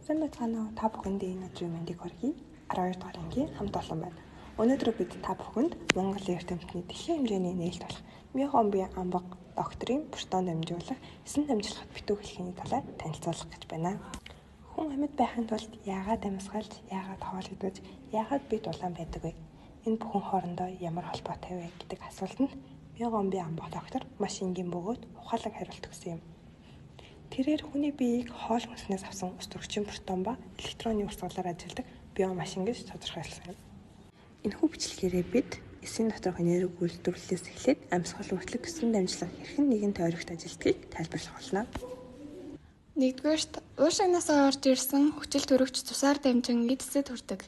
Сайн байцгаана уу? Та бүхэнд энэ өдрийн мэндийг хүргэе. 12 дугаар ангийн хамт олон байна. Өнөөдөр бид та бүхэнд Монгол эрдэмтний дэлхийн хэмжээний нээлт болох Миохомби амбаг докторийн Протон дамжуулах эсэн дамжуулахад битүү хэлхийний талаар танилцуулах гэж байна. Хүн амьд байхын тулд яагаад амьсгалж, яагаад хоолойдож, яагаад бид улаан байдаг вэ? Энэ бүхэн хоорондоо ямар холбоотой вэ гэдэг асуултанд Миохомби амбаг доктор маш энгийн бөгөөд ухаалаг хариулт өгсөн юм. Тэрээр хүний биеийг хоол хүнснээс авсан ус төрөгчийн протон ба электроны урсгалаар ажилладаг биомашин гэж тодорхойлсон юм. Энэхүү бичлэгээрээ бид эсийн доторх энерги үйлдвэрлэлээс эхлээд амьсгал хүртэлх эсийн дамжлага хэрхэн нэгэн тойрогт ажилтгийг тайлбарлах болно. Нэгдүгээрт уушигнаасаа орж ирсэн хүчил төрөгч цусаар дамжин эцэд хүрдэг.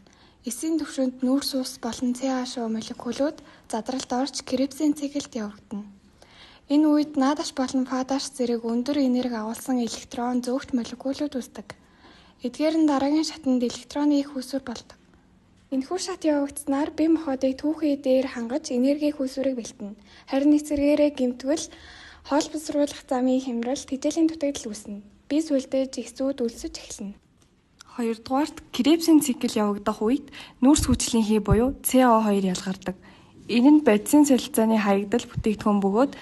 Эсийн түвшинд нүүрс ус болон CH2 молекулууд задралт орж Кребсийн циклд явагдана. Энэ үед наадаш болон фадаш зэрэг өндөр энерги агуулсан электрон зөөгч молекулууд үүсдэг. Эдгээр нь дараагийн шатанд электроны их үүсвэр болдог. Энэхүү шат явагдсанаар бие махбодыг түүхий дээр хангаж энерги үүсвэрийг бэлтэнэ. Харин эсвэргээрээ гэмтвэл хоол босруулах замын хямрал тэжээлийн дутагдал үүснэ. Бие сүлдэж эсүүд өлсөж эхэлнэ. Хоёрдугаарт Кребсийн цикл явагдах үед нүүрс хүчлийн хий буюу CO2 ялгардаг. Энэ нь бодисын солилцооны хаягдал бүтээгдэхүүн бөгөөд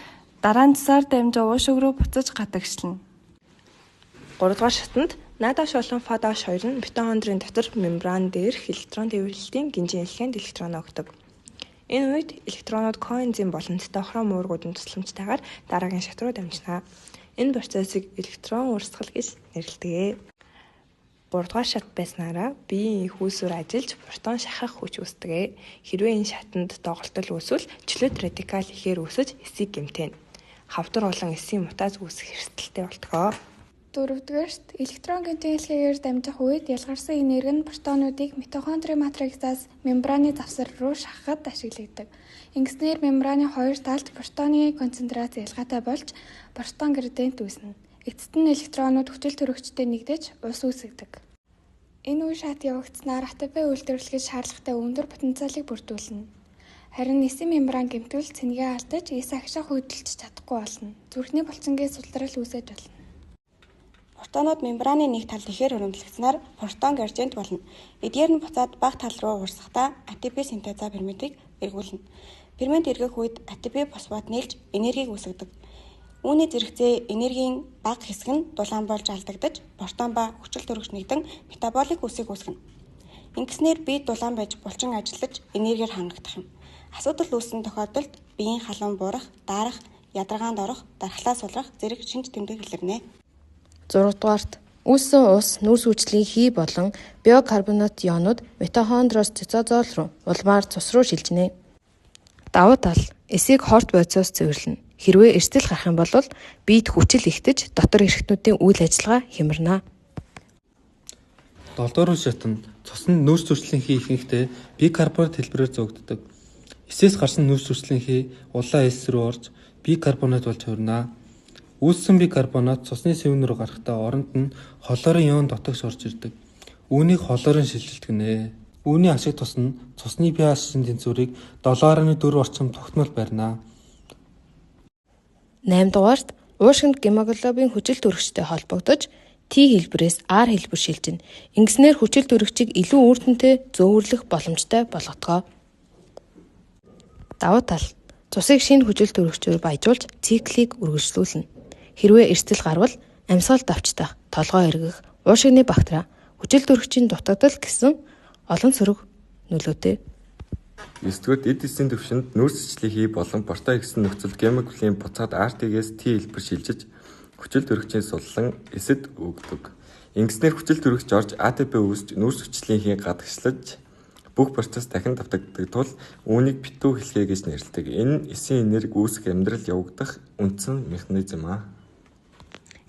дараа нь цусаар дамжин уушиг руу буцаж гадагшлана. 3 дугаар шатанд наадаш болон фадаш хоёр нь митохондрийн дотор мембран дээрх электрон тээвэрлэлтийн гинжин элемент электрон өгдөг. Энэ үед электронууд коэнзим болон цитохром уургуудын тусламжтайгаар дараагийн шат руу дамжина. Энэ процессыг электрон урсгал гэж нэрлэдэг. 3 дугаар шат байснараа биеийн их үүсвэр ажиллаж протон шахах хүч үүсдэг. Хэрвээ энэ шатанд доголдол үүсвэл чөлөөт радикал ихээр үүсэж эсийг гэмтэнэ. Хавдар болон эсийн мутаз үүсэх эрсдэлтэй болтгоо. 4-дүгээрт электрон гэмтэн хэлхээгээр дамжих үед ялгарсан энерги нь протонуудыг митохондрийн матриксаас мембраны завсар руу шахахад ашиглагддаг. Ингэснээр мембраны хоёр талд протоны концентрац ялгаатай болж протон градиент үүснэ. Эцэст нь электронууд хүчил төрөгчтэй нэгдэж ус үүсгдэг. Энэ үе шат явагдсанаар АТП үйлдвэрлэхэд шаардлагатай өндөр потенциалыг бүрдүүлнэ. Харин эсийн мембран гэмтвэл цэнгээ алдаж эс агшаа хөдөлж чадахгүй болно. Зүрхний булчингийн сулдрал үүсэж болно. Протонууд мембраны нэг талд ихээр өрөмжлөгдсөнаар протон градиент болно. Эдгээр нь буцаад бага тал руу урсгахдаа АТП синтеза ферментийг эргүүлнэ. Фермент эргэх үед АТП фосфат нээлж энергийг үүсгэдэг. Үүний зэрэгцээ энергийн бага хэсэг нь дулаан болж алдагдаж, протон ба хүчил төрөгч нэгдэн метаболик үсийг үүсгэнэ. Ингэснээр бие дулаан байж булчин ажиллаж энергиэр хангагдах юм. Асуудал үүссэн тохиолдолд биеийн халуун буурах, даарах, ядаргаанд орох, дархлаа сулрах зэрэг шинж тэмдэг илэрнэ. 6 дугаарт үүссэн ус нүүрс хүчлийн хий болон биокарбонат ионууд митохондроос цитозол руу улмаар цус руу шилжинэ. Давуу тал эсийг хорт бодисоос цэвэрлэнэ. Хэрвээ эрсдэл гарах юм бол биед хүчил ихтэж дотор эрхтнүүдийн үйл ажиллагаа хямрна. 7 дугаар шатанд цуснд нүүрс хүчлийн хий ихэнхдээ бикарбонат хэлбэрээр зөөгддөг. Эсээс гарсан нүүрс хүчлийн хий улаан эс рүү орж бикарбонат болж хувирна. Үүссэн бикарбонат цусны сэвэн рүү гарахдаа оронд нь хлорын ион дотогш орж ирдэг. Үүнийг хлорын шилжилт гэнэ. Үүний ашиг тус нь цусны pH-ийн тэнцвэрийг 7.4 орчим тогтмол барина. 8 дугаарт уушгинд гемоглобин хүчил төрөгчтэй холбогдож Т хэлбэрээс R хэлбэр шилжинэ. Ингэснээр хүчил төрөгчийг илүү үр дүнтэй зөөвөрлөх боломжтой болгодгоо. Давуу тал цусыг шинэ хүчил төрөгчөөр баяжуулж циклийг үргэлжлүүлнэ. Хэрвээ эрсдэл гарвал амьсгал давчдах, толгой эргэх, уушигны бактери, хүчил төрөгчийн дутагдал гэсэн олон сөрөг нөлөөтэй. 9-р эд эсийн түвшинд нүүрс хүчлийн хий болон протон гэсэн нөхцөлд гемоглобин буцаад RT-гээс Т хэлбэр шилжиж хүчил төрөгчийн суллан эсэд өгдөг. Ингэснээр хүчил төрөгч орж АТП үүсч нүүрс хүчлийн хий гадагшлаж бүх процесс дахин давтагддаг тул үүнийг битүү хэлхээ гэж нэрлэдэг. Энэ нь эсийн энерги үүсэх амьдрал явагдах үндсэн механизм аа.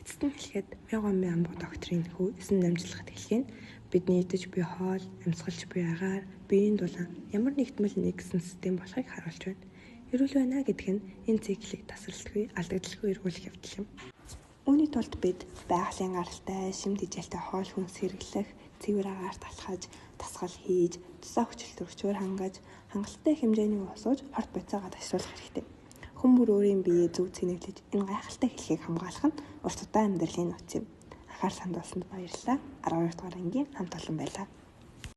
Эцэст нь хэлэхэд Миохомби амбаг докторийн хүү эсэн дамжуулахад хэлхий нь бидний идэж буй хоол, амьсгалж буй агаар, биеийн дулаан ямар нэгдмэл нэгсэн систем болохыг харуулж байна. Эрүүл байна гэдэг нь энэ циклийг тасралтгүй, алдагдaltaгүй эргүүлэх явдал юм. Үүний тулд бид байгалийн гаралтай, шим тэжээлтэй хоол хүнс хэрэглэх, цэвэр агаар талхаж, тасгал хийж, тусаа хүчил төрөгчөөр хангаж, хангалттай хэмжээний ус ууж хорт бодисоо гадагшуулах хэрэгтэй. Хүн бүр өөрийн биеэ зөв цэнэглэж энэ гайхалтай хэлхийг хамгаалах нь урт удаан амьдралын нууц юм. анхаар санд болсонд баярлалаа. 12 дугаар ангийн хамт олон байлаа.